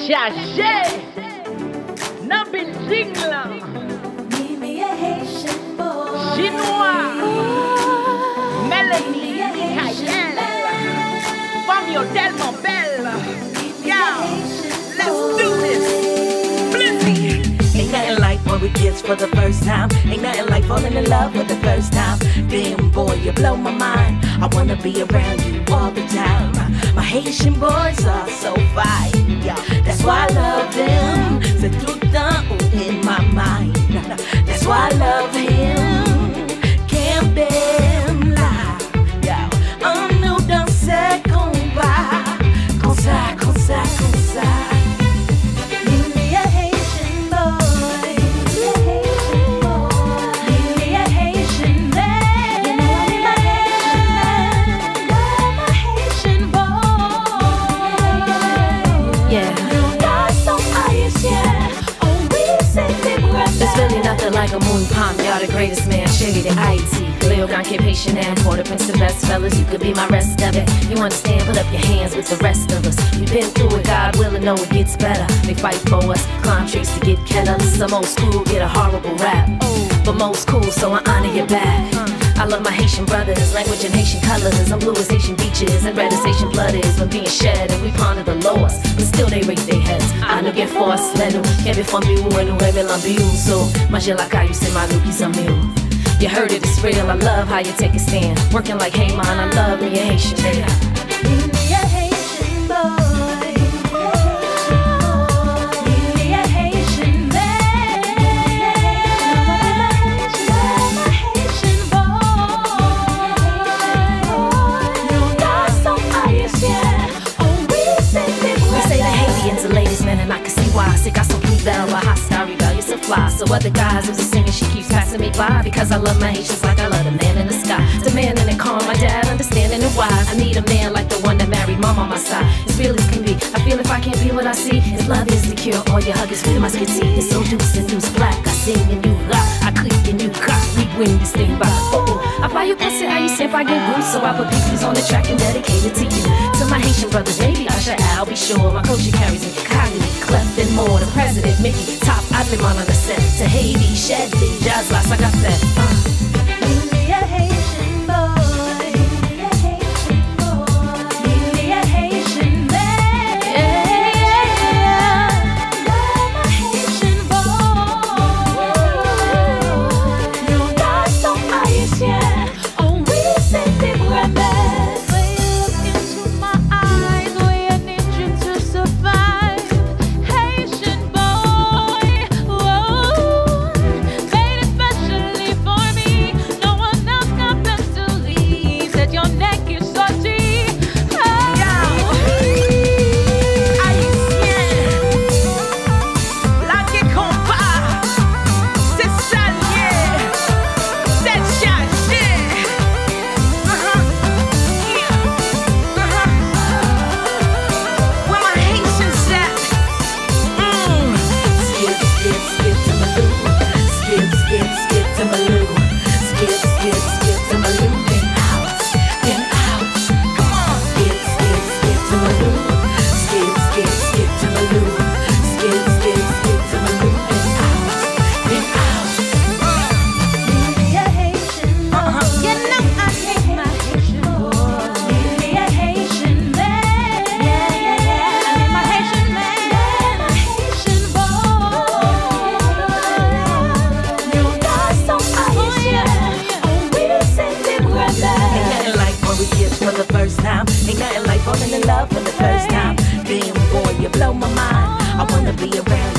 Cherchez dans building là. Meet me a Haitian boy. Chinois. Mélanie, Michael. Femme, you're tellement belle. Yeah, let's do this. Blizzy. Ain't nothing like when we kiss for the first time. Ain't nothing like falling in love for the first time. Damn boy, you blow my mind. I wanna be around you all the time. My Haitian boys are so fine, yeah. That's why I love them. C'est tout le temps in my mind. That's why I love him. Can't them lie, yeah. On nous danser combat, comme ça, comme ça, comme ça. Like a moon palm, y'all the greatest man, Sherry the IT. Leo gon' keep patient and Port-au-Prince the best fellas. You could be my rest of it. You understand? Put up your hands with the rest of us. You been through it, God willing, know it gets better. They fight for us, climb trees to get Kenna. Some old school get a horrible rap, but most cool, so I honor your back. I love my Haitian brothers, language and Haitian colors. I'm blue as Haitian beaches and red as Haitian blood is. When being shed and we ponder the laws, but still they raise their heads. I know get forced, let them get before me when you have it. So, manger la caillou, c'est ma loup qui s'en You heard it, it's real. I love how you take a stand. Working like, hey man, I love me a Haitian man. Meet me a Haitian boy. Meet me a Haitian man. Love my Haitian boy. Nous dansons haïtien. Oh oui, c'est des We say the Haitians are ladies, man, and I can see why. C'est got some plus belle, a hostile, rebellious and fly. So other guys who's a singer, she keeps passing me by. Because I love my Haitians like I love the man in the sky. Demanding and calm, my dad understanding and wise. I need a man like the one that married mom on my side. As real as can be, I feel if I can't be what I see. His love is the cure, all your huggers feel my skin see. It's so deuce and deuce black, I sing and you rock. I click and you cock, we win this thing by I buy you pussy, how you say if I get goose. So I put pieces on the track and dedicate it to you. To my Haitian brothers, maybe I should I'll be sure. My culture carries me, cognitive, cleft and more. The president, Mickey, top, I've been on the set. To Haiti, Shedley, Jazz Loss, I got that. Meet me a Haitian boy. Meet me a Haitian man. Love my Haitian boy. Nous dansons haïtien. Oh oui, c'est des promesses. When you look into my eyes, way I need you to survive. Haitian boy, whoa, made especially for me. No one else comes to leave. Said your neck is so deep. Haïtien, la qui combat, c'est salier, c'est chargé. Where my Haitians at? Skip, skip, skip to my loo. Skip, skip, skip to my loo. Skip, skip, skip to my loo. Then out, then out. Come on. Skip, skip, skip to my loo. Skip, skip, skip to my loo. Skip, skip, skip to my loo. Then out, then out. Meet me a Haitian boy. You know I hate my Haitian boy. Meet me a Haitian man. I need my Haitian man. My Haitian boy. Nous dansons haïtien. Oh oui, c'est des Ain't promesses. nothing like when we kiss for the first time. Ain't nothing like falling in love for the first time. Damn boy, you blow my mind. I wanna be around